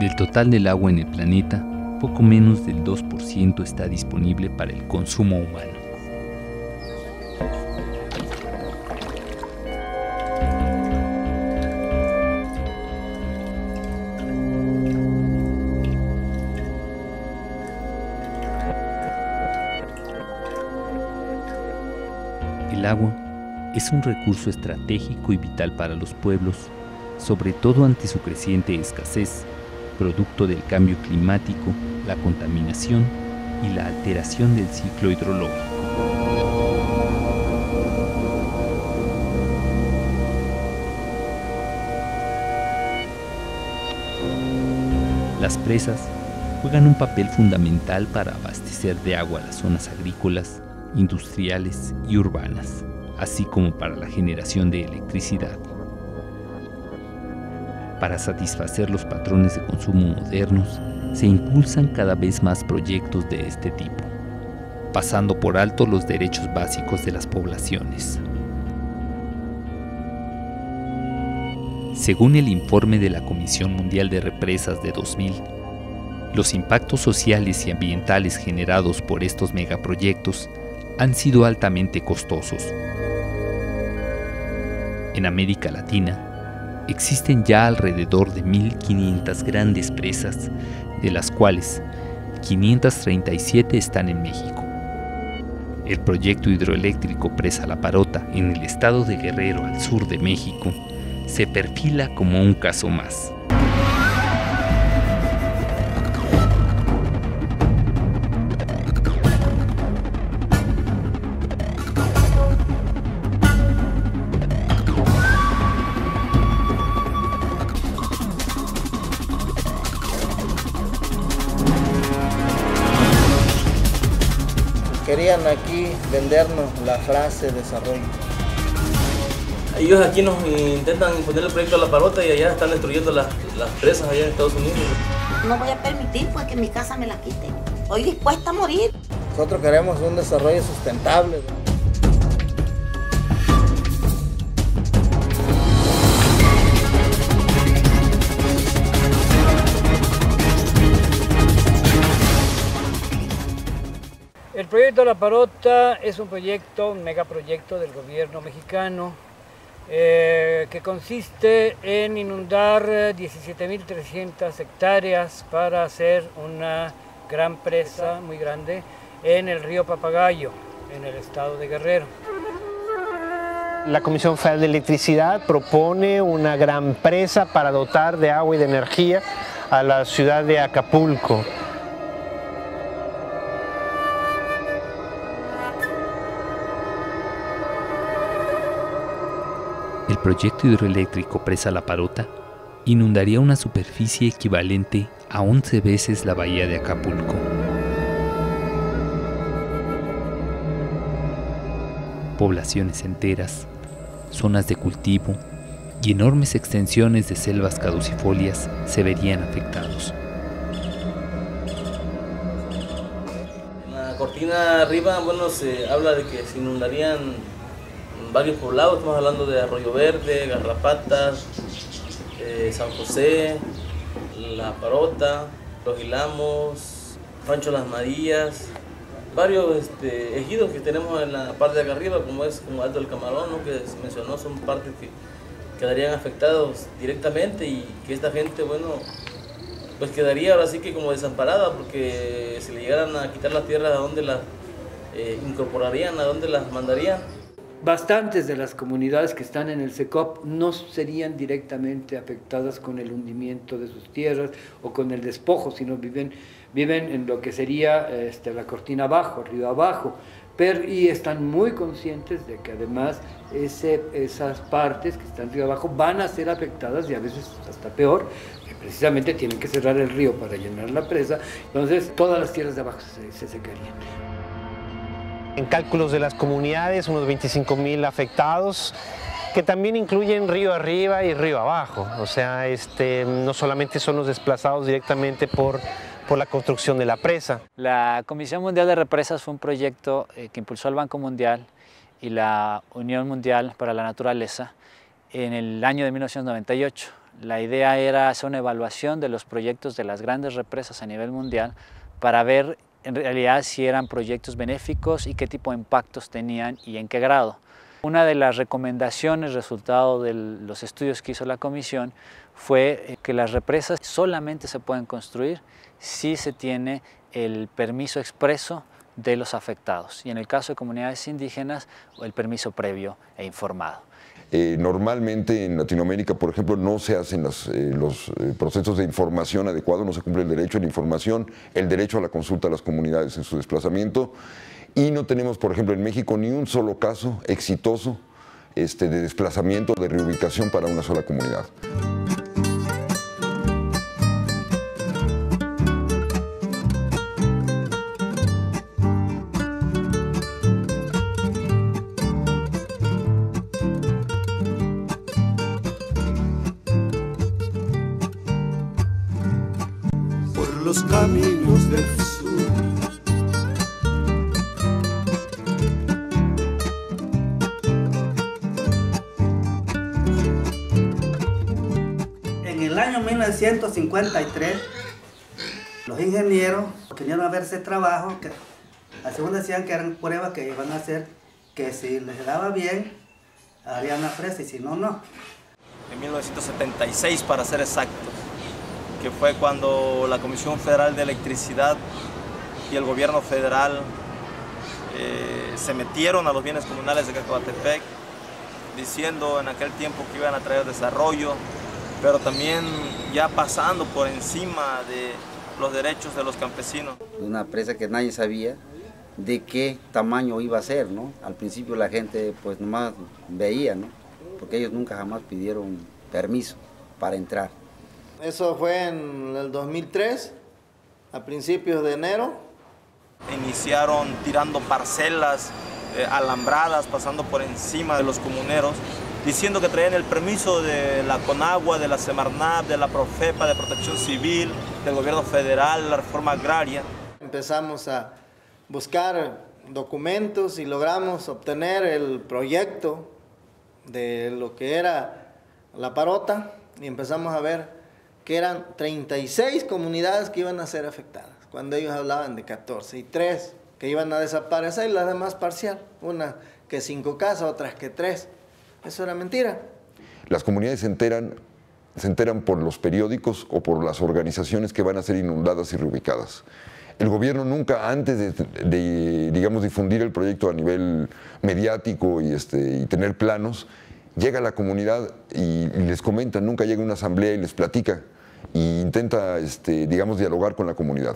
Del total del agua en el planeta, poco menos del 2% está disponible para el consumo humano. El agua es un recurso estratégico y vital para los pueblos, sobre todo ante su creciente escasez, producto del cambio climático, la contaminación y la alteración del ciclo hidrológico. Las presas juegan un papel fundamental para abastecer de agua las zonas agrícolas, industriales y urbanas, así como para la generación de electricidad. Para satisfacer los patrones de consumo modernos, se impulsan cada vez más proyectos de este tipo, pasando por alto los derechos básicos de las poblaciones. Según el informe de la Comisión Mundial de Represas de 2000, los impactos sociales y ambientales generados por estos megaproyectos han sido altamente costosos. En América Latina, existen ya alrededor de 1.500 grandes presas, de las cuales 537 están en México. El proyecto hidroeléctrico Presa La Parota, en el estado de Guerrero, al sur de México, se perfila como un caso más. Querían aquí vendernos la frase desarrollo. Ellos aquí nos intentan imponer el proyecto de La Parota y allá están destruyendo las presas allá en Estados Unidos. No voy a permitir pues que mi casa me la quiten. Estoy dispuesta a morir. Nosotros queremos un desarrollo sustentable. El proyecto La Parota es un megaproyecto del gobierno mexicano que consiste en inundar 17.300 hectáreas para hacer una gran presa muy grande en el río Papagayo, en el estado de Guerrero. La Comisión Federal de Electricidad propone una gran presa para dotar de agua y de energía a la ciudad de Acapulco. El proyecto hidroeléctrico Presa La Parota inundaría una superficie equivalente a 11 veces la bahía de Acapulco. Poblaciones enteras, zonas de cultivo y enormes extensiones de selvas caducifolias se verían afectados. En la cortina arriba, bueno, se habla de que se inundarían varios poblados. Estamos hablando de Arroyo Verde, Garrapatas, San José, La Parota, Los Ilamos, Rancho Las Marías, varios ejidos que tenemos en la parte de acá arriba, como Alto del Camarón, ¿no?, que se mencionó, son partes que quedarían afectados directamente y que esta gente, bueno, pues quedaría ahora sí que como desamparada, porque si le llegaran a quitar las tierras, ¿a dónde las incorporarían? ¿A dónde las mandarían? Bastantes de las comunidades que están en el SECOP no serían directamente afectadas con el hundimiento de sus tierras o con el despojo, sino viven en lo que sería la cortina abajo, río abajo, y están muy conscientes de que además esas partes que están río abajo van a ser afectadas y a veces hasta peor, que precisamente tienen que cerrar el río para llenar la presa, entonces todas las tierras de abajo se secarían. En cálculos de las comunidades, unos 25.000 afectados, que también incluyen río arriba y río abajo. O sea, no solamente son los desplazados directamente por la construcción de la presa. La Comisión Mundial de Represas fue un proyecto que impulsó el Banco Mundial y la Unión Mundial para la Naturaleza en el año de 1998. La idea era hacer una evaluación de los proyectos de las grandes represas a nivel mundial para ver en realidad si eran proyectos benéficos y qué tipo de impactos tenían y en qué grado. Una de las recomendaciones resultado de los estudios que hizo la comisión fue que las represas solamente se pueden construir si se tiene el permiso expreso de los afectados y en el caso de comunidades indígenas el permiso previo e informado. Normalmente en Latinoamérica, por ejemplo, no se hacen los procesos de información adecuados, no se cumple el derecho a la información, el derecho a la consulta a las comunidades en su desplazamiento y no tenemos, por ejemplo, en México ni un solo caso exitoso de desplazamiento, de reubicación para una sola comunidad. Los caminos del sur. En el año 1953, los ingenieros querían ver ese trabajo, que según decían que eran pruebas que iban a hacer, que si les daba bien, harían una presa y si no, no. En 1976, para ser exactos, que fue cuando la Comisión Federal de Electricidad y el gobierno federal se metieron a los bienes comunales de Cacahuatepec, diciendo en aquel tiempo que iban a traer desarrollo, pero también ya pasando por encima de los derechos de los campesinos. Una presa que nadie sabía de qué tamaño iba a ser, ¿no? Al principio la gente pues nomás veía, ¿no? Porque ellos nunca jamás pidieron permiso para entrar. Eso fue en el 2003, a principios de enero. Iniciaron tirando parcelas alambradas, pasando por encima de los comuneros, diciendo que traían el permiso de la CONAGUA, de la Semarnat, de la Profepa, de Protección Civil, del gobierno federal, la reforma agraria. Empezamos a buscar documentos y logramos obtener el proyecto de lo que era la parota y empezamos a ver que eran 36 comunidades que iban a ser afectadas, cuando ellos hablaban de 14, y 3 que iban a desaparecer y las demás parcial, una que 5 casas, otras que 3. Eso era mentira. Las comunidades se enteran por los periódicos o por las organizaciones que van a ser inundadas y reubicadas. El gobierno nunca, antes de digamos, difundir el proyecto a nivel mediático y tener planos, llega a la comunidad y les comenta, nunca llega a una asamblea y les platica e intenta, digamos, dialogar con la comunidad.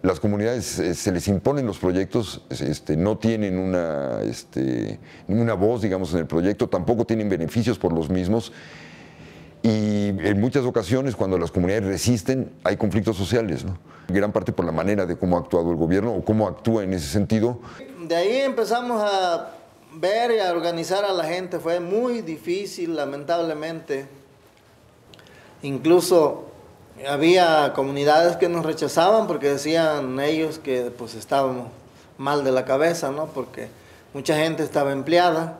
Las comunidades se les imponen los proyectos, no tienen una voz, digamos, en el proyecto, tampoco tienen beneficios por los mismos y en muchas ocasiones cuando las comunidades resisten hay conflictos sociales, ¿no? Gran parte por la manera de cómo ha actuado el gobierno o cómo actúa en ese sentido. De ahí empezamos a ver y a organizar a la gente, fue muy difícil, lamentablemente. Incluso había comunidades que nos rechazaban porque decían ellos que pues estábamos mal de la cabeza, ¿no? Porque mucha gente estaba empleada,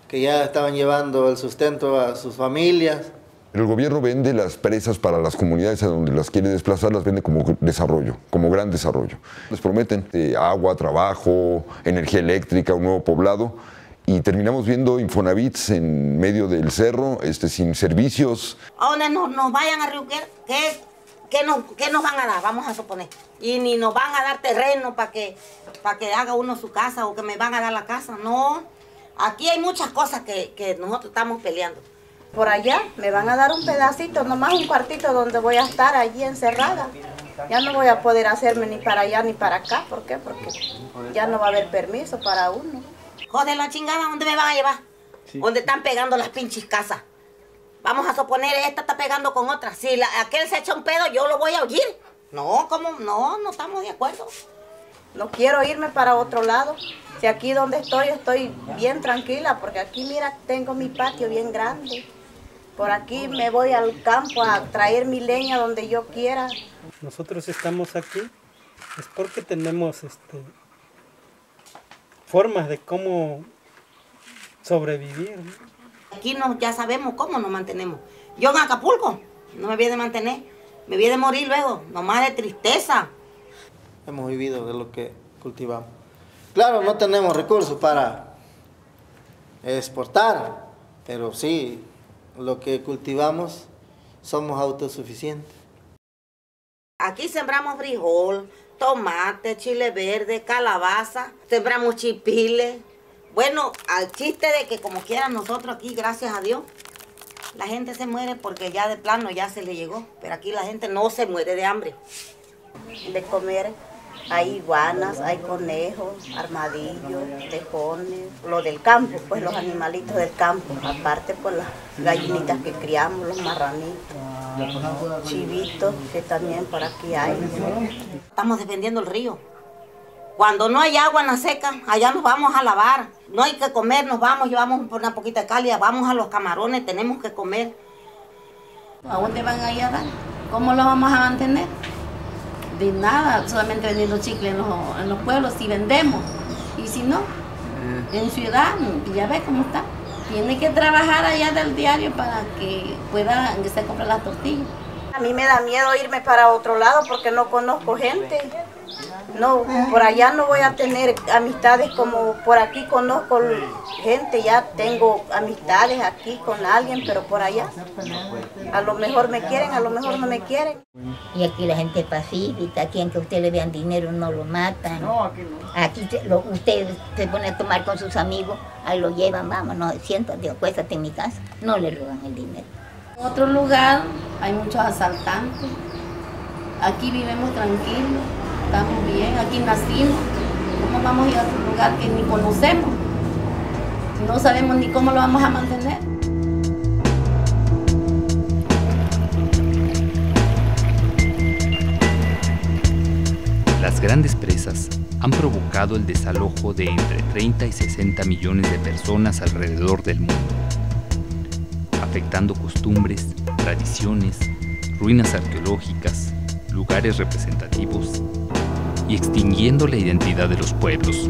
que ya estaban llevando el sustento a sus familias. El gobierno vende las presas para las comunidades a donde las quiere desplazar, las vende como desarrollo, como gran desarrollo. Les prometen agua, trabajo, energía eléctrica, un nuevo poblado y terminamos viendo Infonavits en medio del cerro, sin servicios. ¿A dónde nos vayan a reubicar? ¿Qué nos van a dar? Vamos a suponer. Y ni nos van a dar terreno para que haga uno su casa o que me van a dar la casa. No, aquí hay muchas cosas que nosotros estamos peleando. Por allá me van a dar un pedacito, nomás un cuartito donde voy a estar allí encerrada. Ya no voy a poder hacerme ni para allá ni para acá. ¿Por qué? Porque ya no va a haber permiso para uno. Joder, la chingada, ¿dónde me van a llevar? Sí. ¿Dónde están pegando las pinches casas? Vamos a suponer, esta está pegando con otra. Si aquel se echa un pedo, yo lo voy a oír. No, ¿cómo? No estamos de acuerdo. No quiero irme para otro lado. Si aquí donde estoy bien tranquila, porque aquí, mira, tengo mi patio bien grande. Por aquí me voy al campo a traer mi leña donde yo quiera. Nosotros estamos aquí es porque tenemos formas de cómo sobrevivir, ¿no? Aquí ya sabemos cómo nos mantenemos. Yo en Acapulco no me viene a mantener, me viene a morir luego, nomás de tristeza. Hemos vivido de lo que cultivamos. Claro, no tenemos recursos para exportar, pero sí, lo que cultivamos somos autosuficientes. Aquí sembramos frijol, tomate, chile verde, calabaza, sembramos chipiles. Bueno, al chiste de que como quieran nosotros aquí, gracias a Dios, la gente se muere porque ya de plano ya se le llegó, pero aquí la gente no se muere de hambre. De comer, hay iguanas, hay conejos, armadillos, tejones, lo del campo, pues los animalitos del campo, aparte pues las gallinitas que criamos, los marranitos, chivitos que también por aquí hay. Estamos defendiendo el río. Cuando no hay agua en la seca, allá nos vamos a lavar. No hay que comer, nos vamos, llevamos por una poquita de cálida, vamos a los camarones, tenemos que comer. ¿A dónde van a ir a dar? ¿Cómo lo vamos a mantener? De nada, solamente vendiendo chicle en los pueblos, si vendemos. Y si no, en ciudad, ya ves cómo está. Tiene que trabajar allá del diario para que pueda se comprar las tortillas. A mí me da miedo irme para otro lado porque no conozco gente. No, por allá no voy a tener amistades como por aquí conozco gente, ya tengo amistades aquí con alguien, pero por allá a lo mejor me quieren, a lo mejor no me quieren. Y aquí la gente es pacífica, aquí aunque usted le vean dinero no lo matan. No, aquí no. Aquí usted se pone a tomar con sus amigos, ahí lo llevan, vámonos, siéntate, acuéstate en mi casa, no le roban el dinero. En otro lugar hay muchos asaltantes, aquí vivimos tranquilos. Estamos bien, aquí nacimos. ¿Cómo vamos a ir a otro lugar que ni conocemos? No sabemos ni cómo lo vamos a mantener. Las grandes presas han provocado el desalojo de entre 30 y 60 millones de personas alrededor del mundo, afectando costumbres, tradiciones, ruinas arqueológicas, lugares representativos y extinguiendo la identidad de los pueblos.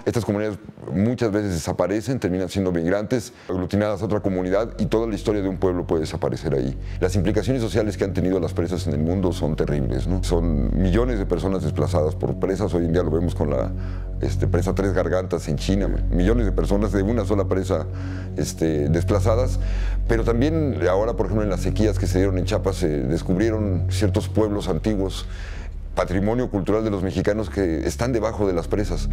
Estas comunidades muchas veces desaparecen, terminan siendo migrantes, aglutinadas a otra comunidad y toda la historia de un pueblo puede desaparecer ahí. Las implicaciones sociales que han tenido las presas en el mundo son terribles, ¿no? Son millones de personas desplazadas por presas, hoy en día lo vemos con la presa Tres Gargantas en China, millones de personas de una sola presa desplazadas, pero también ahora, por ejemplo, en las sequías que se dieron en Chiapas se descubrieron ciertos pueblos antiguos, patrimonio cultural de los mexicanos que están debajo de las presas.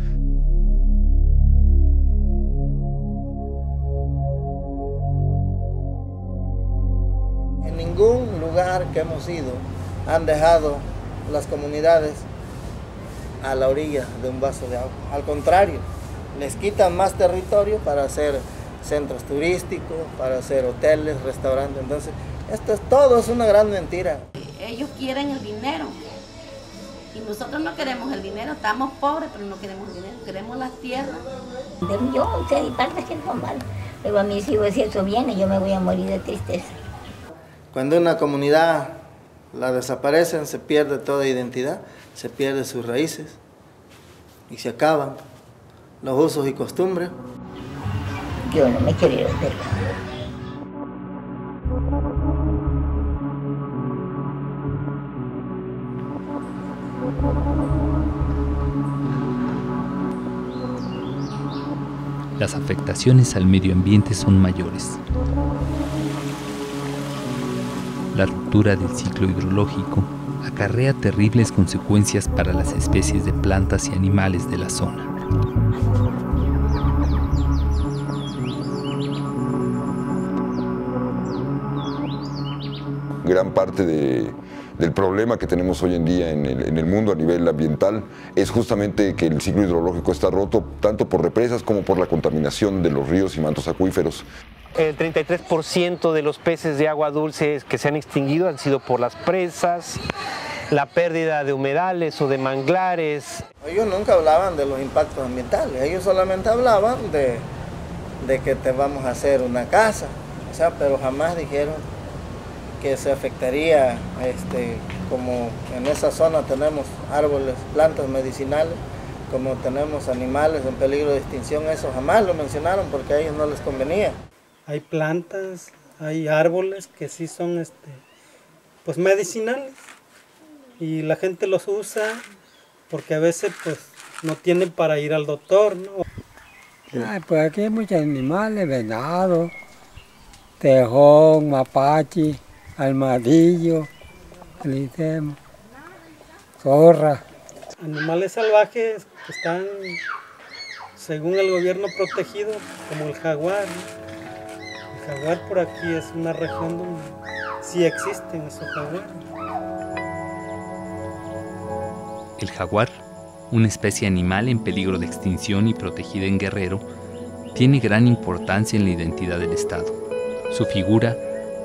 En ningún lugar que hemos ido han dejado las comunidades a la orilla de un vaso de agua. Al contrario, les quitan más territorio para hacer centros turísticos, para hacer hoteles, restaurantes. Entonces, todo es una gran mentira. Ellos quieren el dinero y nosotros no queremos el dinero. Estamos pobres, pero no queremos el dinero, queremos las tierras. Yo sé, hay partes que son malas, pero a mis hijos si eso viene, yo me voy a morir de tristeza. Cuando una comunidad la desaparecen, se pierde toda identidad, se pierden sus raíces y se acaban los usos y costumbres. Yo no me quiero ir a hacer. Las afectaciones al medio ambiente son mayores. La ruptura del ciclo hidrológico acarrea terribles consecuencias para las especies de plantas y animales de la zona. Gran parte del problema que tenemos hoy en día en el mundo a nivel ambiental es justamente que el ciclo hidrológico está roto tanto por represas como por la contaminación de los ríos y mantos acuíferos. El 33% de los peces de agua dulce que se han extinguido han sido por las presas, la pérdida de humedales o de manglares. Ellos nunca hablaban de los impactos ambientales, ellos solamente hablaban de que te vamos a hacer una casa, o sea, pero jamás dijeron que se afectaría, como en esa zona tenemos árboles, plantas medicinales, como tenemos animales en peligro de extinción, eso jamás lo mencionaron porque a ellos no les convenía. Hay plantas, hay árboles que sí son pues medicinales y la gente los usa porque a veces pues no tienen para ir al doctor, ¿no? Ay, pues aquí hay muchos animales, venado, tejón, mapache, armadillo, zorra. Animales salvajes que están, según el gobierno, protegidos, como el jaguar, ¿no? El jaguar por aquí es una región donde sí existen esos jaguares. El jaguar, una especie animal en peligro de extinción y protegida en Guerrero, tiene gran importancia en la identidad del Estado. Su figura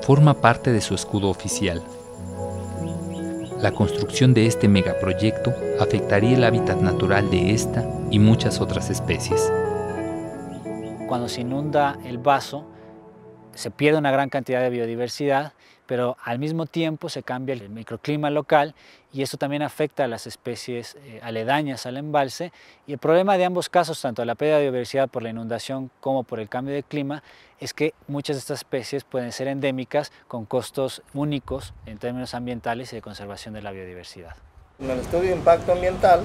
forma parte de su escudo oficial. La construcción de este megaproyecto afectaría el hábitat natural de esta y muchas otras especies. Cuando se inunda el vaso, se pierde una gran cantidad de biodiversidad, pero al mismo tiempo se cambia el microclima local y esto también afecta a las especies aledañas al embalse. Y el problema de ambos casos, tanto la pérdida de biodiversidad por la inundación como por el cambio de clima, es que muchas de estas especies pueden ser endémicas con costos únicos en términos ambientales y de conservación de la biodiversidad. En el estudio de impacto ambiental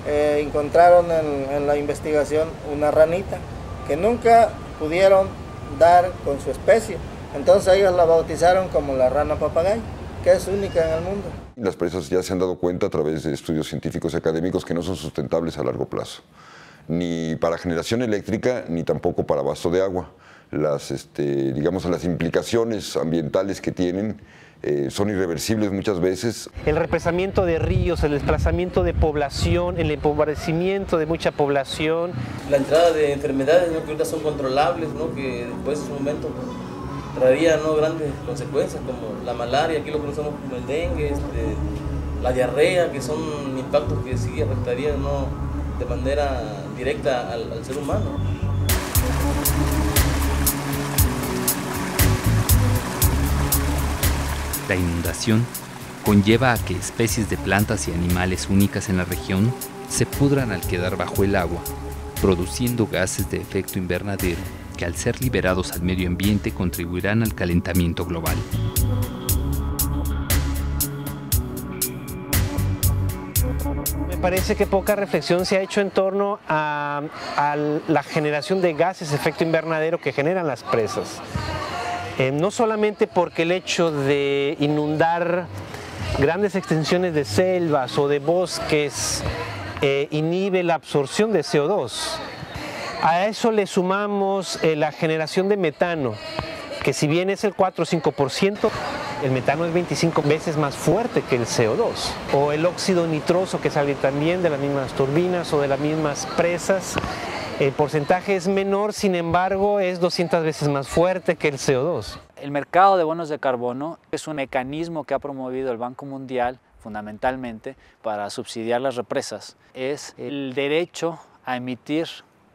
encontraron en la investigación una ranita que nunca pudieron dar con su especie. Entonces ellos la bautizaron como la rana papagayo, que es única en el mundo. Las presas ya se han dado cuenta a través de estudios científicos y académicos que no son sustentables a largo plazo, ni para generación eléctrica, ni tampoco para abasto de agua. Las implicaciones ambientales que tienen son irreversibles muchas veces. El represamiento de ríos, el desplazamiento de población, el empobrecimiento de mucha población. La entrada de enfermedades, ¿no?, que ahorita son controlables, ¿no?, que después de un momento traería, ¿no?, grandes consecuencias como la malaria, aquí lo conocemos como el dengue, la diarrea, que son impactos que sí afectarían, ¿no?, de manera directa al ser humano. La inundación conlleva a que especies de plantas y animales únicas en la región se pudran al quedar bajo el agua, produciendo gases de efecto invernadero que al ser liberados al medio ambiente contribuirán al calentamiento global. Me parece que poca reflexión se ha hecho en torno a la generación de gases de efecto invernadero que generan las presas. No solamente porque el hecho de inundar grandes extensiones de selvas o de bosques inhibe la absorción de CO2. A eso le sumamos la generación de metano, que si bien es el 4 o 5%, el metano es 25 veces más fuerte que el CO2. O el óxido nitroso que sale también de las mismas turbinas o de las mismas presas. El porcentaje es menor, sin embargo, es 200 veces más fuerte que el CO2. El mercado de bonos de carbono es un mecanismo que ha promovido el Banco Mundial fundamentalmente para subsidiar las represas. Es el derecho a emitir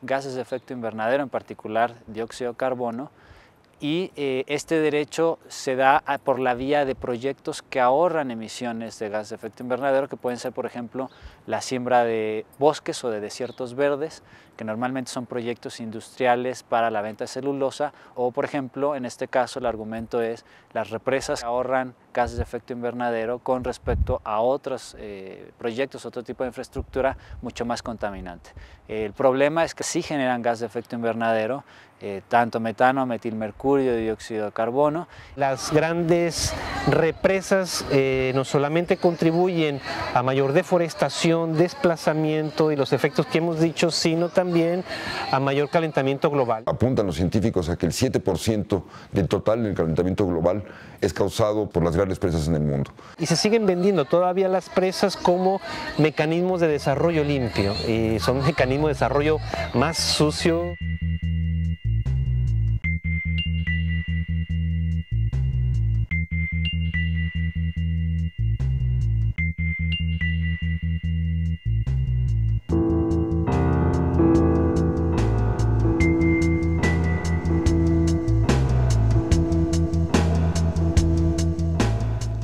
gases de efecto invernadero, en particular dióxido de carbono, y este derecho se da por la vía de proyectos que ahorran emisiones de gases de efecto invernadero, que pueden ser, por ejemplo, la siembra de bosques o de desiertos verdes, que normalmente son proyectos industriales para la venta de celulosa, o, por ejemplo, en este caso el argumento es las represas ahorran gases de efecto invernadero con respecto a otros proyectos, otro tipo de infraestructura mucho más contaminante. El problema es que sí generan gases de efecto invernadero, tanto metano, metilmercurio, dióxido de carbono. Las grandes represas no solamente contribuyen a mayor deforestación, desplazamiento y los efectos que hemos dicho, sino también a mayor calentamiento global. Apuntan los científicos a que el 7% del total del calentamiento global es causado por las grandes presas en el mundo. Y se siguen vendiendo todavía las presas como mecanismos de desarrollo limpio, y son mecanismos de desarrollo más sucio.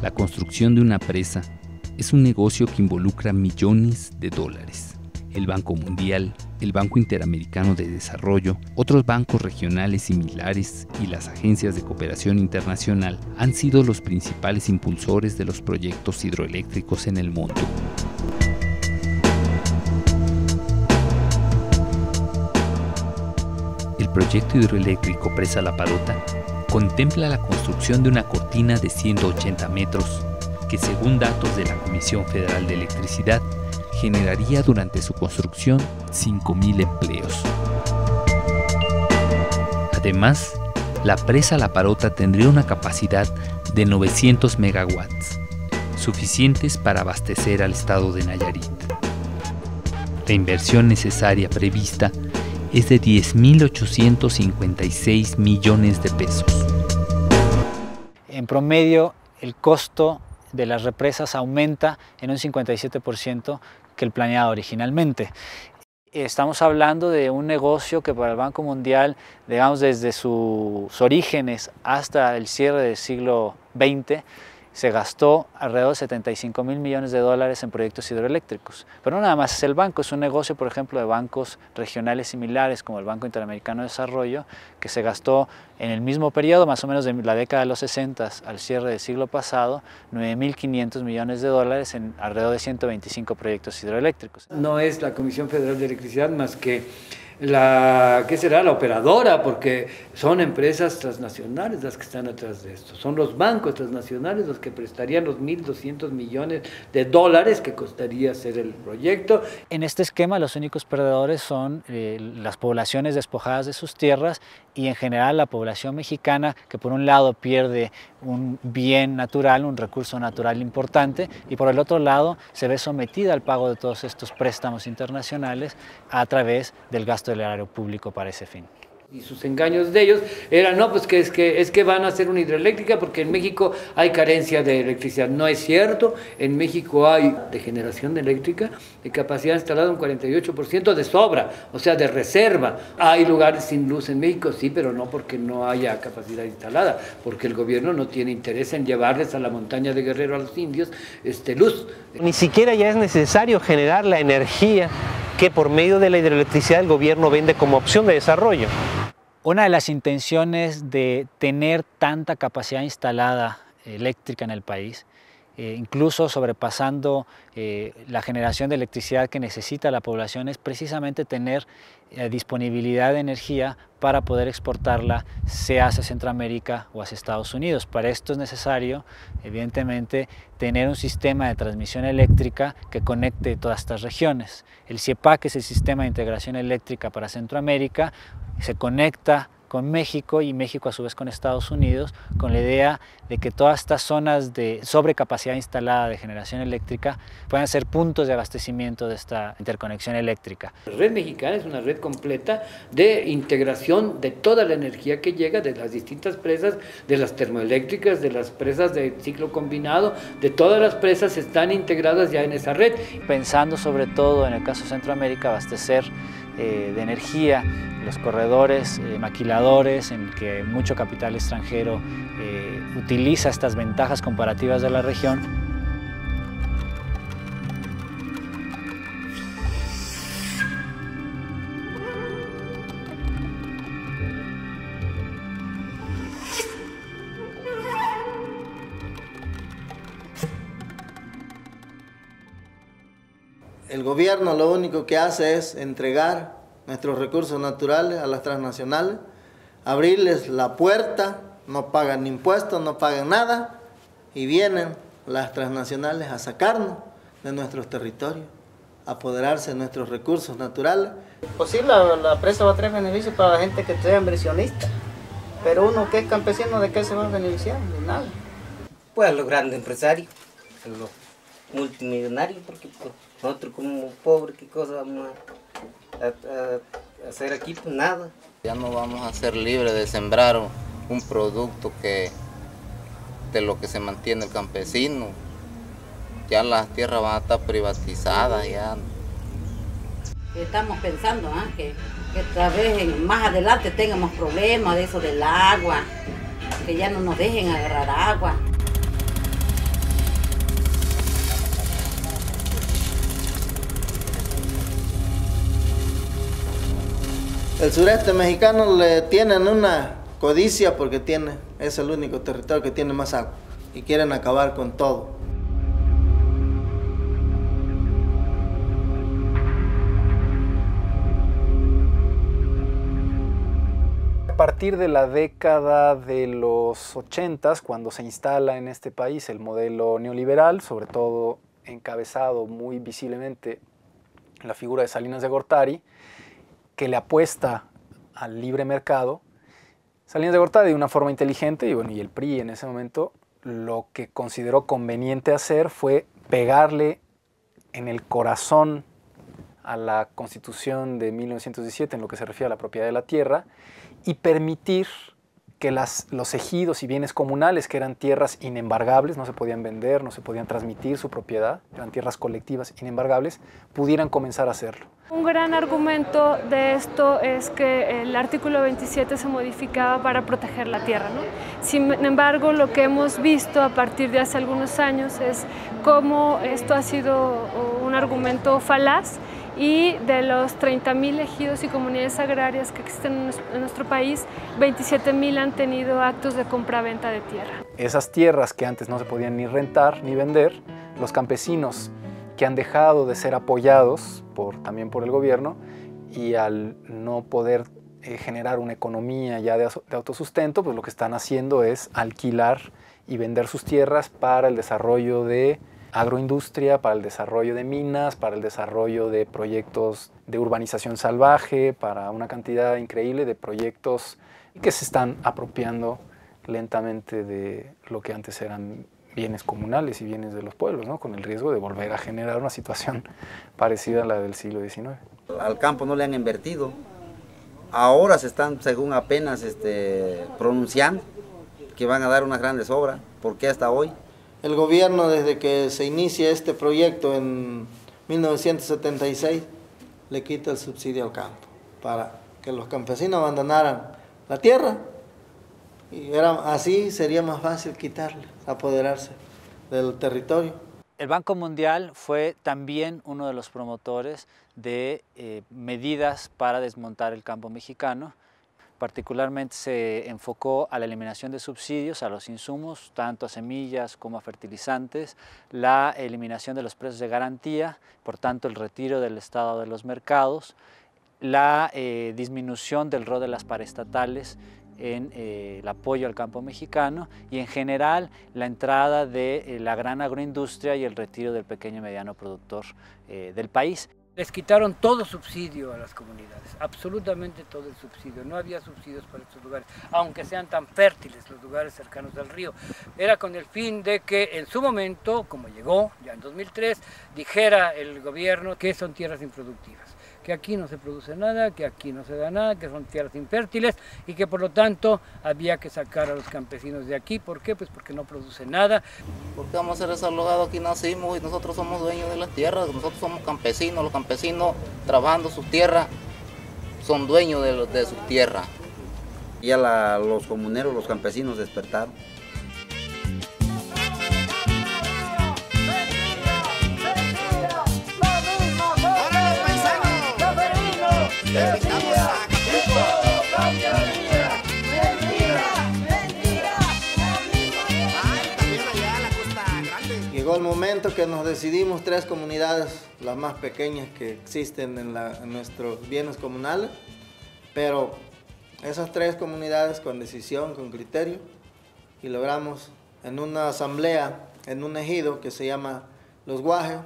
La construcción de una presa es un negocio que involucra millones de dólares. el Banco Mundial, el Banco Interamericano de Desarrollo, otros bancos regionales similares y las agencias de cooperación internacional han sido los principales impulsores de los proyectos hidroeléctricos en el mundo. El proyecto hidroeléctrico Presa La Parota contempla la construcción de una cortina de 180 metros que, según datos de la Comisión Federal de Electricidad, generaría durante su construcción 5.000 empleos. Además, la presa La Parota tendría una capacidad de 900 megawatts, suficientes para abastecer al estado de Nayarit. La inversión necesaria prevista es de 10.856 millones de pesos. En promedio, el costo de las represas aumenta en un 57% que el planeado originalmente. Estamos hablando de un negocio que para el Banco Mundial, digamos desde sus orígenes hasta el cierre del siglo XX, se gastó alrededor de 75.000 millones de dólares en proyectos hidroeléctricos. Pero no nada más es el banco, es un negocio, por ejemplo, de bancos regionales similares como el Banco Interamericano de Desarrollo, que se gastó en el mismo periodo, más o menos de la década de los 60 al cierre del siglo pasado, 9.500 millones de dólares en alrededor de 125 proyectos hidroeléctricos. No es la Comisión Federal de Electricidad más que la operadora, porque son empresas transnacionales las que están atrás de esto, son los bancos transnacionales los que prestarían los 1.200 millones de dólares que costaría hacer el proyecto. En este esquema los únicos perdedores son las poblaciones despojadas de sus tierras y en general la población mexicana, que por un lado pierde un bien natural, un recurso natural importante, y por el otro lado se ve sometida al pago de todos estos préstamos internacionales a través del gasto del erario público para ese fin. Y sus engaños de ellos eran, no, pues que es que van a hacer una hidroeléctrica porque en México hay carencia de electricidad. No es cierto, en México hay de generación eléctrica de capacidad instalada un 48% de sobra, o sea, de reserva. Hay lugares sin luz en México, sí, pero no porque no haya capacidad instalada, porque el gobierno no tiene interés en llevarles a la montaña de Guerrero a los indios luz. Ni siquiera ya es necesario generar la energía que por medio de la hidroelectricidad el gobierno vende como opción de desarrollo. Una de las intenciones de tener tanta capacidad instalada eléctrica en el país, incluso sobrepasando la generación de electricidad que necesita la población, es precisamente tener disponibilidad de energía para poder exportarla, sea hacia Centroamérica o hacia Estados Unidos. Para esto es necesario, evidentemente, tener un sistema de transmisión eléctrica que conecte todas estas regiones. El CIEPAC es el Sistema de Integración Eléctrica para Centroamérica, se conecta con México y México a su vez con Estados Unidos, con la idea de que todas estas zonas de sobrecapacidad instalada de generación eléctrica puedan ser puntos de abastecimiento de esta interconexión eléctrica. La red mexicana es una red completa de integración de toda la energía que llega de las distintas presas, de las termoeléctricas, de las presas de ciclo combinado, de todas las presas están integradas ya en esa red. Pensando sobre todo en el caso de Centroamérica, abastecer de energía los corredores maquiladores en que mucho capital extranjero utiliza estas ventajas comparativas de la región. El gobierno lo único que hace es entregar nuestros recursos naturales a las transnacionales, abrirles la puerta, no pagan impuestos, no pagan nada, y vienen las transnacionales a sacarnos de nuestros territorios, a apoderarse de nuestros recursos naturales. Pues sí, la presa va a traer beneficios para la gente que sea inversionista, pero uno que es campesino, ¿de qué se va a beneficiar? De nada. Pues a los grandes empresarios, a los multimillonarios, porque pues, nosotros como pobres, ¿qué cosa vamos a hacer aquí? Pues nada. Ya no vamos a ser libres de sembrar un producto de lo que se mantiene el campesino. Ya las tierras van a estar privatizadas. Ya. Estamos pensando que tal vez más adelante tengamos problemas de eso del agua, que ya no nos dejen agarrar agua. El sureste mexicano le tienen una codicia porque es el único territorio que tiene más agua y quieren acabar con todo. A partir de la década de los 80s, cuando se instala en este país el modelo neoliberal, sobre todo encabezado muy visiblemente en la figura de Salinas de Gortari, que le apuesta al libre mercado, Salinas de Gortari de una forma inteligente, y el PRI en ese momento lo que consideró conveniente hacer fue pegarle en el corazón a la Constitución de 1917 en lo que se refiere a la propiedad de la tierra y permitir que los ejidos y bienes comunales, que eran tierras inembargables, no se podían vender, no se podían transmitir su propiedad, eran tierras colectivas inembargables, pudieran comenzar a hacerlo. Un gran argumento de esto es que el artículo 27 se modificaba para proteger la tierra, ¿no? Sin embargo, lo que hemos visto a partir de hace algunos años es cómo esto ha sido un argumento falaz, y de los 30.000 ejidos y comunidades agrarias que existen en nuestro país, 27.000 han tenido actos de compra-venta de tierra. Esas tierras que antes no se podían ni rentar ni vender, los campesinos que han dejado de ser apoyados también por el gobierno y al no poder generar una economía ya de autosustento, pues lo que están haciendo es alquilar y vender sus tierras para el desarrollo de agroindustria, para el desarrollo de minas, para el desarrollo de proyectos de urbanización salvaje, para una cantidad increíble de proyectos que se están apropiando lentamente de lo que antes eran bienes comunales y bienes de los pueblos, ¿no? Con el riesgo de volver a generar una situación parecida a la del siglo XIX. Al campo no le han invertido. Ahora se están, según apenas pronunciando, que van a dar unas grandes obras. ¿Por qué hasta hoy? El gobierno, desde que se inicia este proyecto en 1976, le quita el subsidio al campo para que los campesinos abandonaran la tierra. Y así sería más fácil quitarle, apoderarse del territorio. El Banco Mundial fue también uno de los promotores de medidas para desmontar el campo mexicano. Particularmente se enfocó a la eliminación de subsidios a los insumos, tanto a semillas como a fertilizantes, la eliminación de los precios de garantía, por tanto el retiro del Estado de los mercados, la disminución del rol de las paraestatales en el apoyo al campo mexicano y en general la entrada de la gran agroindustria y el retiro del pequeño y mediano productor del país. Les quitaron todo subsidio a las comunidades, absolutamente todo el subsidio. No había subsidios para estos lugares, aunque sean tan fértiles los lugares cercanos al río. Era con el fin de que en su momento, como llegó ya en 2003, dijera el gobierno que son tierras improductivas, que aquí no se produce nada, que aquí no se da nada, que son tierras infértiles y que por lo tanto había que sacar a los campesinos de aquí. ¿Por qué? Pues porque no produce nada. ¿Por qué vamos a ser desalojados? Aquí nacimos y nosotros somos dueños de las tierras, nosotros somos campesinos, los campesinos trabajando sus tierras son dueños de sus tierras. Ya los comuneros, los campesinos despertaron. Llegó el momento que nos decidimos 3 comunidades, las más pequeñas que existen en nuestros bienes comunales, pero esas 3 comunidades con decisión, con criterio, y logramos en una asamblea, en un ejido que se llama Los Guajes,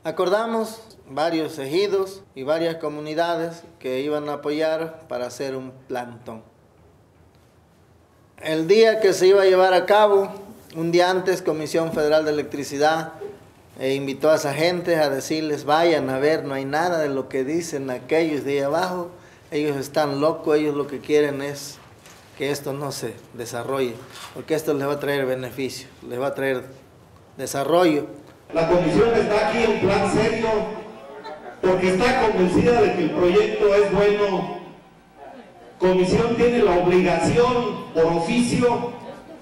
acordamos varios ejidos y varias comunidades que iban a apoyar para hacer un plantón. El día que se iba a llevar a cabo, un día antes, Comisión Federal de Electricidad invitó a esa gente a decirles, vayan a ver, no hay nada de lo que dicen aquellos de ahí abajo, ellos están locos, ellos lo que quieren es que esto no se desarrolle, porque esto les va a traer beneficio, les va a traer desarrollo. La comisión está aquí en plan serio porque está convencida de que el proyecto es bueno. Comisión tiene la obligación por oficio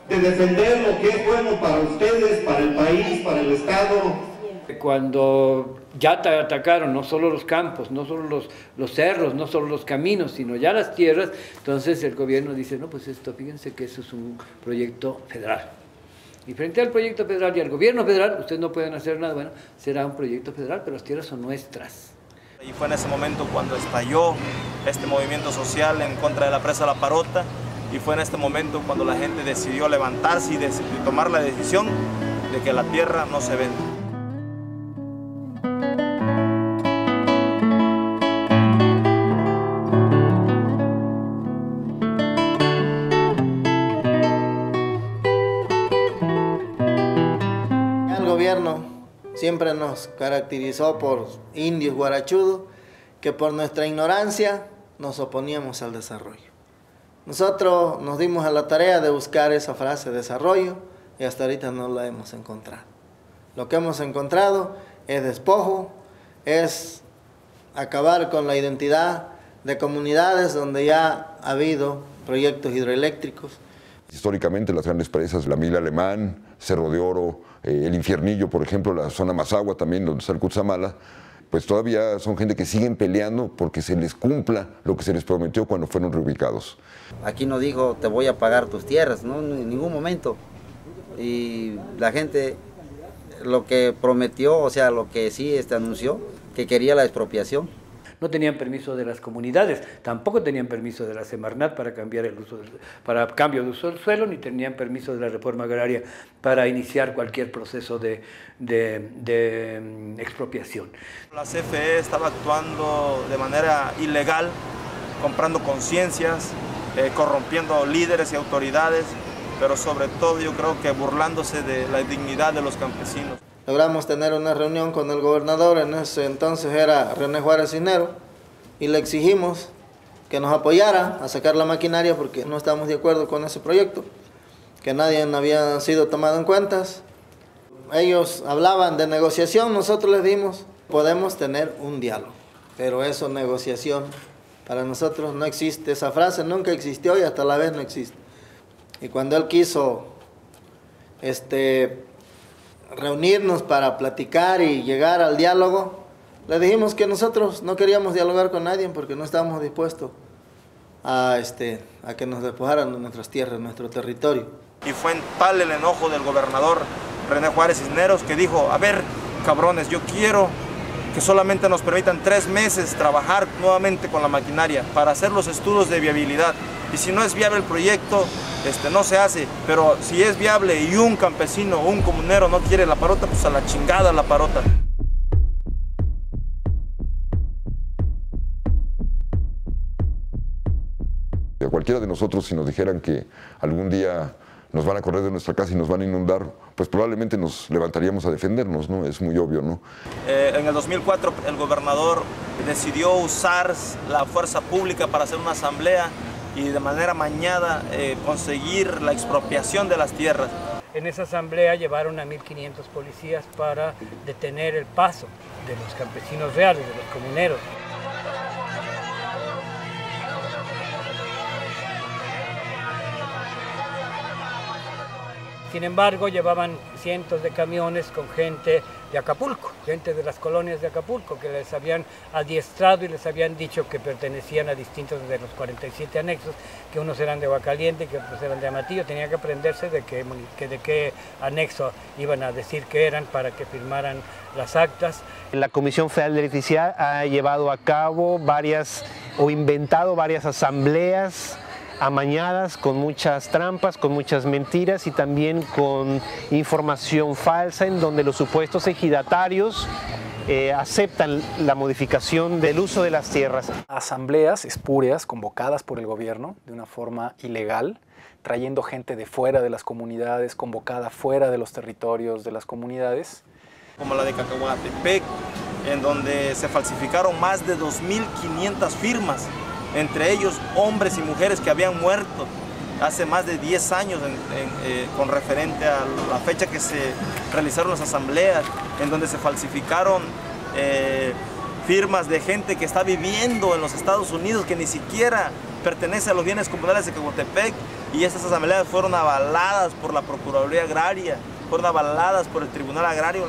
de defender lo que es bueno para ustedes, para el país, para el Estado, Cuando ya atacaron no solo los campos, no solo los cerros, no solo los caminos, sino ya las tierras, entonces el gobierno dice, no, pues esto, fíjense que eso es un proyecto federal. Y frente al proyecto federal y al gobierno federal, ustedes no pueden hacer nada, bueno, será un proyecto federal, pero las tierras son nuestras. Y fue en ese momento cuando estalló este movimiento social en contra de la presa La Parota, y fue en este momento cuando la gente decidió levantarse y tomar la decisión de que la tierra no se vende. El gobierno siempre nos caracterizó por indios guarachudos, que por nuestra ignorancia nos oponíamos al desarrollo. Nosotros nos dimos a la tarea de buscar esa frase desarrollo y hasta ahorita no la hemos encontrado. Lo que hemos encontrado es despojo, es acabar con la identidad de comunidades donde ya ha habido proyectos hidroeléctricos. Históricamente las grandes presas, la Mil Alemán, Cerro de Oro, el Infiernillo, por ejemplo, la zona Mazahua también, donde está el Cutzamala, pues todavía son gente que siguen peleando porque se les cumpla lo que se les prometió cuando fueron reubicados. Aquí no dijo, te voy a pagar tus tierras, ¿no? En ningún momento. Y la gente lo que prometió, o sea, lo que sí anunció, que quería la expropiación. No tenían permiso de las comunidades, tampoco tenían permiso de la Semarnat para cambiar el uso para cambio de uso del suelo, ni tenían permiso de la reforma agraria para iniciar cualquier proceso de expropiación. La CFE estaba actuando de manera ilegal, comprando conciencias, corrompiendo líderes y autoridades, pero sobre todo yo creo que burlándose de la dignidad de los campesinos. Logramos tener una reunión con el gobernador, en ese entonces era René Juárez Cisneros, y le exigimos que nos apoyara a sacar la maquinaria porque no estábamos de acuerdo con ese proyecto, que nadie había sido tomado en cuenta. Ellos hablaban de negociación, nosotros les dimos, podemos tener un diálogo, pero eso, negociación, para nosotros no existe, esa frase nunca existió y hasta la vez no existe. Y cuando él quiso reunirnos para platicar y llegar al diálogo, le dijimos que nosotros no queríamos dialogar con nadie porque no estábamos dispuestos a que nos despojaran de nuestras tierras, nuestro territorio. Y fue tal el enojo del gobernador René Juárez Cisneros que dijo, a ver, cabrones, yo quiero que solamente nos permitan 3 meses trabajar nuevamente con la maquinaria para hacer los estudios de viabilidad. Y si no es viable el proyecto, no se hace, pero si es viable y un campesino o un comunero no quiere La Parota, pues a la chingada La Parota. A cualquiera de nosotros, si nos dijeran que algún día nos van a correr de nuestra casa y nos van a inundar, pues probablemente nos levantaríamos a defendernos, ¿no? Es muy obvio, ¿no? En el 2004 el gobernador decidió usar la fuerza pública para hacer una asamblea y de manera amañada conseguir la expropiación de las tierras. En esa asamblea llevaron a 1.500 policías para detener el paso de los campesinos reales, de los comuneros. Sin embargo, llevaban cientos de camiones con gente de Acapulco, gente de las colonias de Acapulco, que les habían adiestrado y les habían dicho que pertenecían a distintos de los 47 anexos, que unos eran de Aguacaliente y que otros eran de Amatillo. Tenían que aprenderse de qué anexo iban a decir que eran para que firmaran las actas. La Comisión Federal de Electricidad ha llevado a cabo inventado varias asambleas amañadas, con muchas trampas, con muchas mentiras y también con información falsa en donde los supuestos ejidatarios aceptan la modificación del uso de las tierras. Asambleas espurias convocadas por el gobierno de una forma ilegal, trayendo gente de fuera de las comunidades, convocada fuera de los territorios de las comunidades. Como la de Cacahuatepec, en donde se falsificaron más de 2.500 firmas, entre ellos hombres y mujeres que habían muerto hace más de 10 años con referente a la fecha que se realizaron las asambleas, en donde se falsificaron firmas de gente que está viviendo en los Estados Unidos, que ni siquiera pertenece a los bienes comunales de Cacahuatepec, y estas asambleas fueron avaladas por la Procuraduría Agraria, fueron avaladas por el Tribunal Agrario,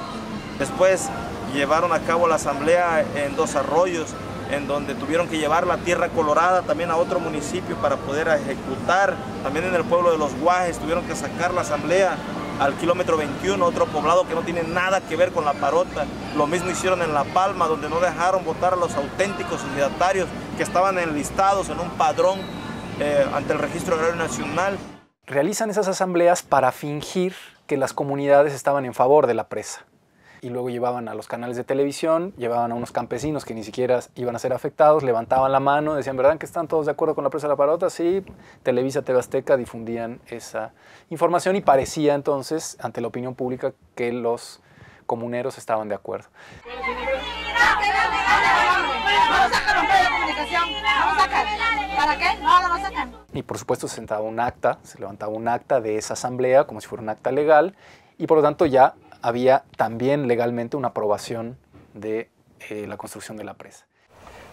Después llevaron a cabo la asamblea en Dos Arroyos, en donde tuvieron que llevar la tierra colorada también a otro municipio para poder ejecutar. También en el pueblo de Los Guajes tuvieron que sacar la asamblea al kilómetro 21, otro poblado que no tiene nada que ver con la parota. Lo mismo hicieron en La Palma, donde no dejaron votar a los auténticos ejidatarios que estaban enlistados en un padrón ante el Registro Agrario Nacional. Realizan esas asambleas para fingir que las comunidades estaban en favor de la presa. Y luego llevaban a los canales de televisión, llevaban a unos campesinos que ni siquiera iban a ser afectados, levantaban la mano, decían, ¿verdad que están todos de acuerdo con la presa de la parota? Sí, Televisa, TV Azteca difundían esa información y parecía entonces, ante la opinión pública, que los comuneros estaban de acuerdo. ¿Para qué? No lo sacan. Y por supuesto se levantaba un acta de esa asamblea como si fuera un acta legal y por lo tanto ya había también legalmente una aprobación de la construcción de la presa.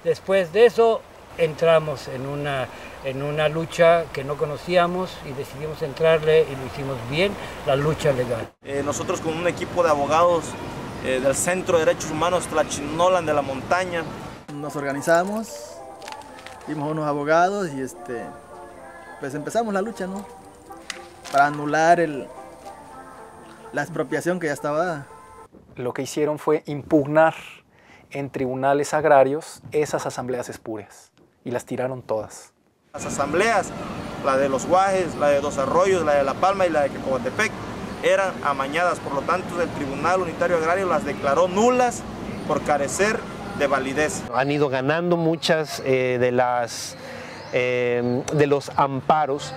Después de eso entramos en una lucha que no conocíamos y decidimos entrarle y lo hicimos bien, la lucha legal. Nosotros con un equipo de abogados del Centro de Derechos Humanos Tlachinolan de la Montaña. Nos organizamos, vimos unos abogados y pues empezamos la lucha, ¿no? Para anular la expropiación que ya estaba dada. Lo que hicieron fue impugnar en tribunales agrarios esas asambleas espurias y las tiraron todas. Las asambleas, la de Los Guajes, la de Dos Arroyos, la de La Palma y la de Quecotepec, eran amañadas, por lo tanto el Tribunal Unitario Agrario las declaró nulas por carecer de validez. Han ido ganando muchas de los amparos.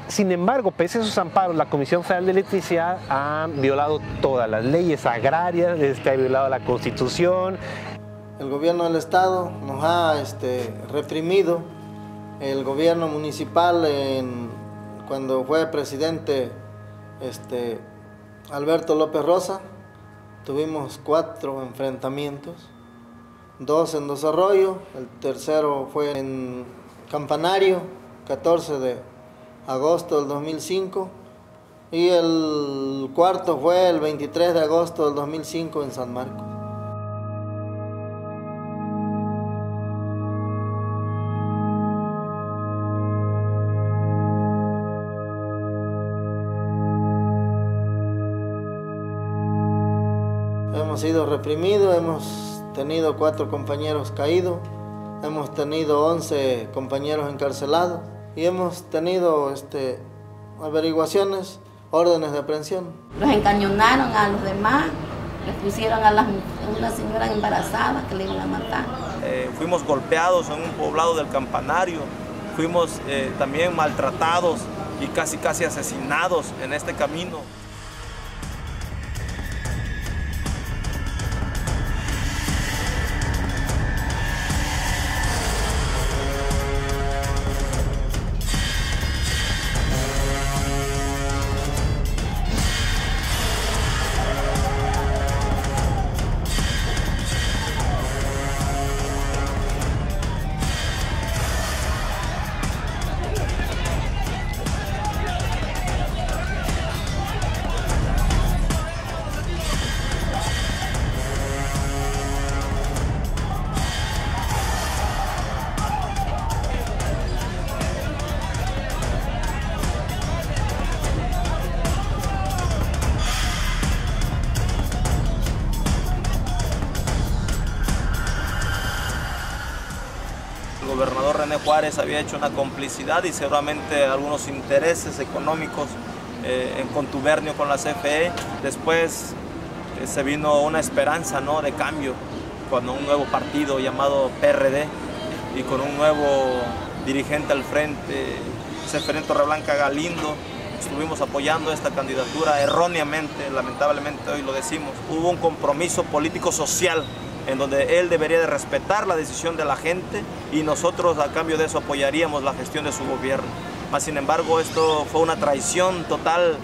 Sin embargo, pese a esos amparos, la Comisión Federal de Electricidad ha violado todas las leyes agrarias, ha violado la Constitución. El gobierno del Estado nos ha reprimido. El gobierno municipal, cuando fue presidente Alberto López Rosa, tuvimos 4 enfrentamientos, 2 en Dos Arroyos, el tercero fue en Campanario, 14 de agosto del 2005, y el cuarto fue el 23 de agosto del 2005 en San Marcos. Hemos sido reprimidos, hemos tenido 4 compañeros caídos, hemos tenido 11 compañeros encarcelados y hemos tenido averiguaciones, órdenes de aprehensión. Los encañonaron a los demás, les pusieron a una señora embarazada que le iban a matar. Fuimos golpeados en un poblado del Campanario, fuimos también maltratados y casi asesinados en este camino. El gobernador René Juárez había hecho una complicidad y seguramente algunos intereses económicos en contubernio con la CFE. Después se vino una esperanza, ¿no?, de cambio, cuando un nuevo partido llamado PRD y con un nuevo dirigente al frente, Seferino Torreblanca Galindo, estuvimos apoyando esta candidatura erróneamente, lamentablemente hoy lo decimos. Hubo un compromiso político-social en donde él debería de respetar la decisión de la gente y nosotros a cambio de eso apoyaríamos la gestión de su gobierno. Mas, sin embargo, esto fue una traición total.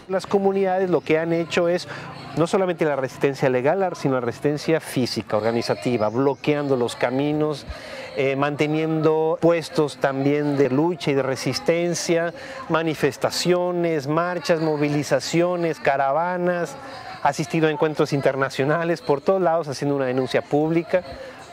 Las comunidades lo que han hecho es no solamente la resistencia legal, sino la resistencia física, organizativa, bloqueando los caminos, manteniendo puestos también de lucha y de resistencia, manifestaciones, marchas, movilizaciones, caravanas, asistido a encuentros internacionales por todos lados haciendo una denuncia pública,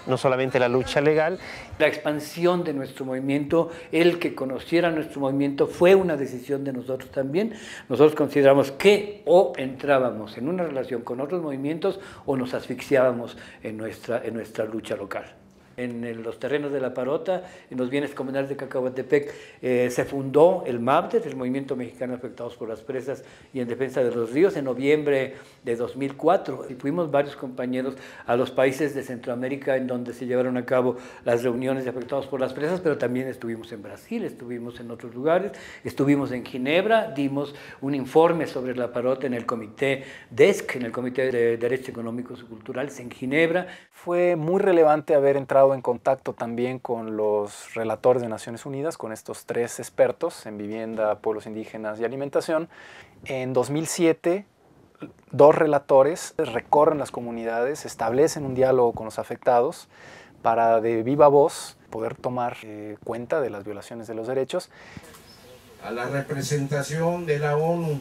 no solamente la lucha legal. La expansión de nuestro movimiento, el que conociera nuestro movimiento, fue una decisión de nosotros también. Nosotros consideramos que o entrábamos en una relación con otros movimientos o nos asfixiábamos en nuestra lucha local. En los terrenos de La Parota, en los bienes comunales de Cacahuatepec, se fundó el MAPDES, el Movimiento Mexicano Afectados por las Presas y en Defensa de los Ríos, en noviembre de 2004. Y fuimos varios compañeros a los países de Centroamérica en donde se llevaron a cabo las reuniones de afectados por las presas, pero también estuvimos en Brasil, estuvimos en otros lugares, estuvimos en Ginebra, dimos un informe sobre La Parota en el Comité DESC, en el Comité de Derechos Económicos y Culturales en Ginebra. Fue muy relevante haber entrado en contacto también con los relatores de Naciones Unidas, con estos 3 expertos en vivienda, pueblos indígenas y alimentación. En 2007, 2 relatores recorren las comunidades, establecen un diálogo con los afectados para de viva voz poder tomar cuenta de las violaciones de los derechos. A la representación de la ONU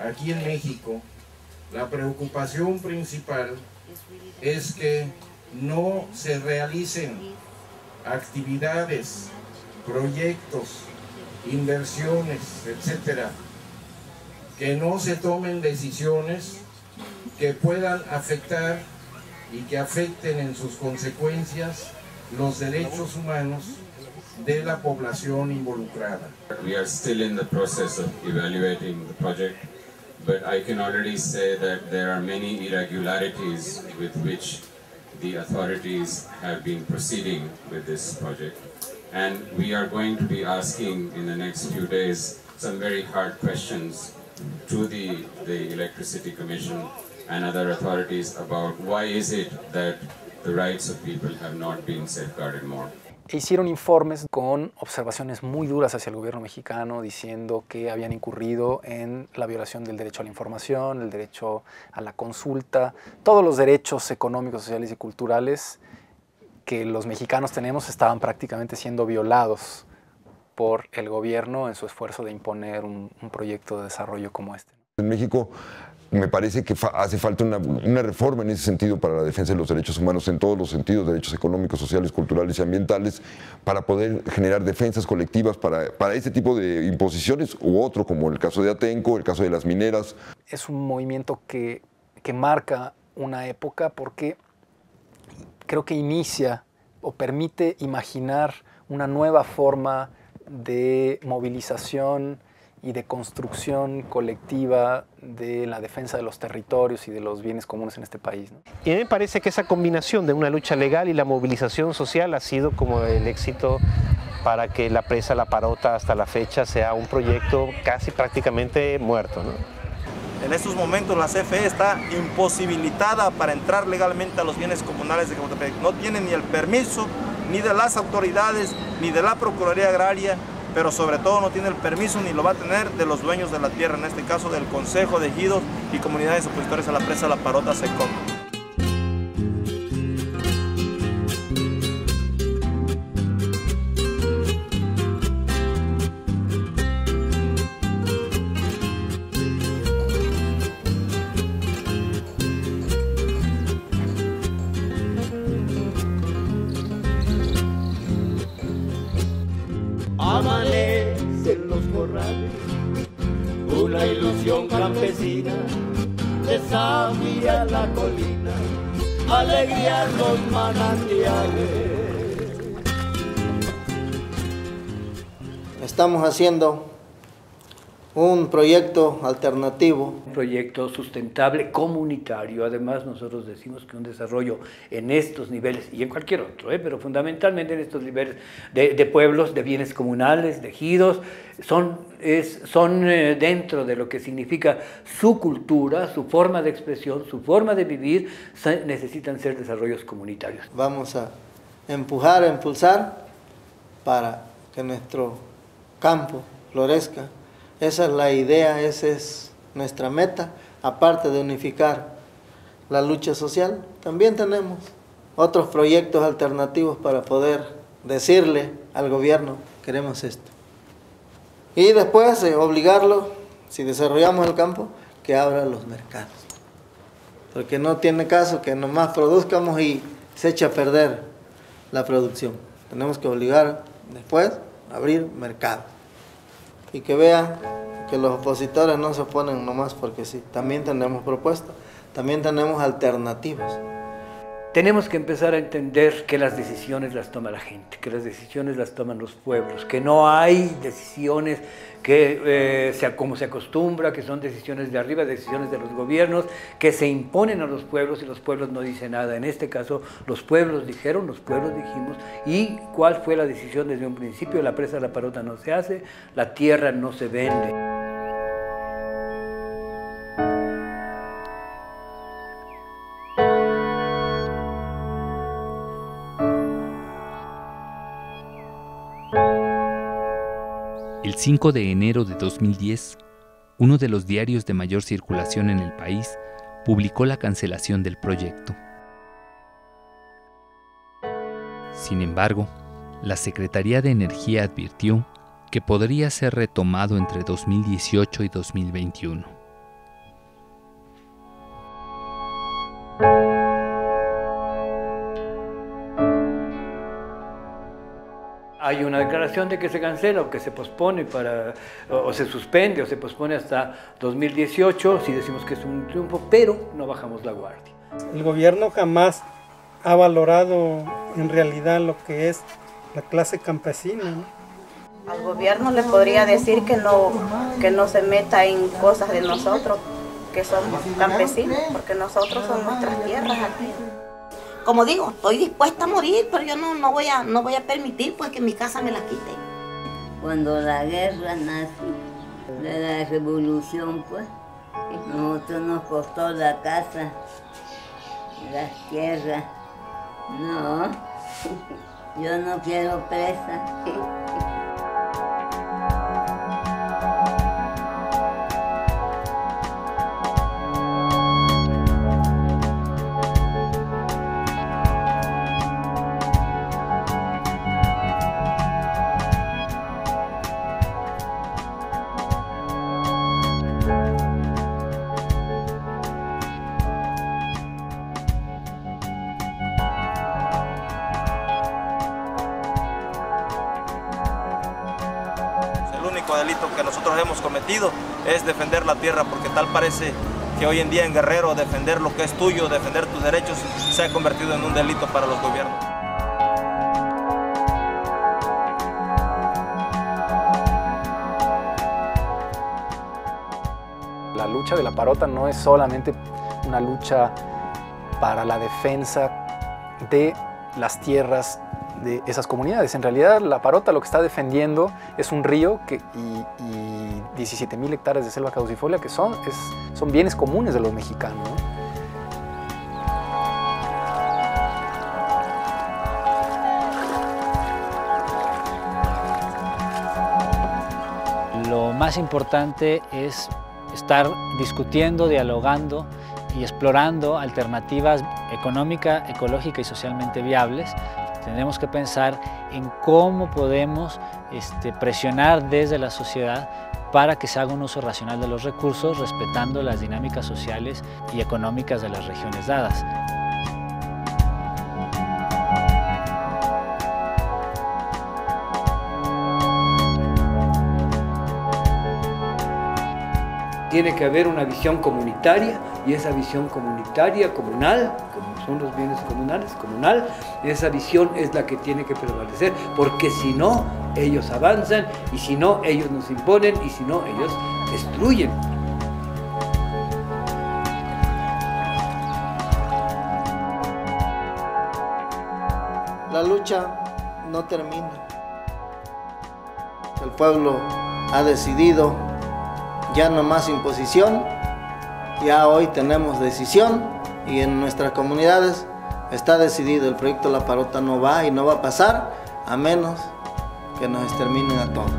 aquí en México, la preocupación principal es que no se realicen actividades, proyectos, inversiones, etcétera, que no se tomen decisiones que puedan afectar y que afecten en sus consecuencias los derechos humanos de la población involucrada. We are still in the process of evaluating the project, but I can already say that there are many irregularities with which the authorities have been proceeding with this project, and we are going to be asking in the next few days some very hard questions to the Electricity Commission and other authorities about why is it that the rights of people have not been safeguarded more. Hicieron informes con observaciones muy duras hacia el gobierno mexicano, diciendo que habían incurrido en la violación del derecho a la información, el derecho a la consulta, todos los derechos económicos, sociales y culturales que los mexicanos tenemos estaban prácticamente siendo violados por el gobierno en su esfuerzo de imponer un proyecto de desarrollo como este. En México me parece que hace falta una reforma en ese sentido para la defensa de los derechos humanos en todos los sentidos, derechos económicos, sociales, culturales y ambientales, para poder generar defensas colectivas para este tipo de imposiciones u otro, como el caso de Atenco, el caso de las mineras. Es un movimiento que marca una época porque creo que inicia o permite imaginar una nueva forma de movilización y de construcción colectiva de la defensa de los territorios y de los bienes comunes en este país, ¿no? Y a mí me parece que esa combinación de una lucha legal y la movilización social ha sido como el éxito para que la presa La Parota hasta la fecha sea un proyecto casi prácticamente muerto, ¿no? En estos momentos la CFE está imposibilitada para entrar legalmente a los bienes comunales de Cacahuatepec. No tiene ni el permiso ni de las autoridades ni de la Procuraduría Agraria, pero sobre todo no tiene el permiso ni lo va a tener de los dueños de la tierra, en este caso del Consejo de Ejidos y Comunidades Opositores a la Presa La Parota SECOP. Amanecen los corrales, una ilusión campesina, desafía la colina, alegría en los manantiales. Estamos haciendo un proyecto alternativo. Un proyecto sustentable comunitario. Además, nosotros decimos que un desarrollo en estos niveles, y en cualquier otro, pero fundamentalmente en estos niveles de pueblos, de bienes comunales, de ejidos, son dentro de lo que significa su cultura, su forma de expresión, su forma de vivir, necesitan ser desarrollos comunitarios. Vamos a empujar, a impulsar para que nuestro campo florezca. Esa es la idea, esa es nuestra meta, aparte de unificar la lucha social. También tenemos otros proyectos alternativos para poder decirle al gobierno, queremos esto. Y después obligarlo, si desarrollamos el campo, que abra los mercados. porque no tiene caso que nomás produzcamos y se eche a perder la producción. Tenemos que obligar después a abrir mercado y que vean que los opositores no se oponen nomás porque sí. También tenemos propuestas, también tenemos alternativas. Tenemos que empezar a entender que las decisiones las toma la gente, que las decisiones las toman los pueblos, que no hay decisiones que, como se acostumbra, que son decisiones de arriba, decisiones de los gobiernos, que se imponen a los pueblos y los pueblos no dicen nada. En este caso, los pueblos dijeron, los pueblos dijimos. ¿Y cuál fue la decisión desde un principio? La presa de La Parota no se hace, la tierra no se vende. El 5 de enero de 2010, uno de los diarios de mayor circulación en el país publicó la cancelación del proyecto. Sin embargo, la Secretaría de Energía advirtió que podría ser retomado entre 2018 y 2021. Hay una declaración de que se cancela o que se pospone o se suspende o se pospone hasta 2018, si decimos que es un triunfo, pero no bajamos la guardia. El gobierno jamás ha valorado en realidad lo que es la clase campesina, ¿no? Al gobierno le podría decir que no se meta en cosas de nosotros, que somos campesinos, porque nosotros son nuestras tierras aquí. Como digo, estoy dispuesta a morir, pero yo no voy a permitir pues que mi casa me la quiten. Cuando la guerra nace, de la revolución, pues, nosotros nos costó la casa, las tierras. No, yo no quiero presa. Delito que nosotros hemos cometido es defender la tierra, porque tal parece que hoy en día en Guerrero defender lo que es tuyo, defender tus derechos, se ha convertido en un delito para los gobiernos. La lucha de La Parota no es solamente una lucha para la defensa de las tierras de esas comunidades. En realidad, La Parota lo que está defendiendo es un río y 17,000 hectáreas de selva caducifolia que son bienes comunes de los mexicanos, ¿no? Lo más importante es estar discutiendo, dialogando y explorando alternativas económica, ecológica y socialmente viables. Tendremos que pensar en cómo podemos presionar desde la sociedad para que se haga un uso racional de los recursos, respetando las dinámicas sociales y económicas de las regiones dadas. Tiene que haber una visión comunitaria, y esa visión comunitaria, comunal, como son los bienes comunales, comunal, esa visión es la que tiene que prevalecer, porque si no, ellos avanzan, y si no, ellos nos imponen, y si no, ellos destruyen. La lucha no termina. El pueblo ha decidido ya no más imposición, ya hoy tenemos decisión y en nuestras comunidades está decidido, el proyecto La Parota no va y no va a pasar a menos que nos exterminen a todos.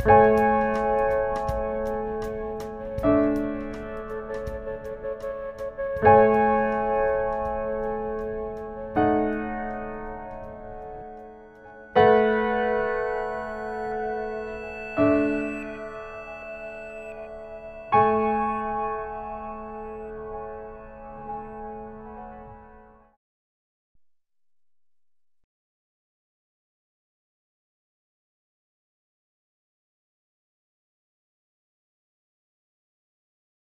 México.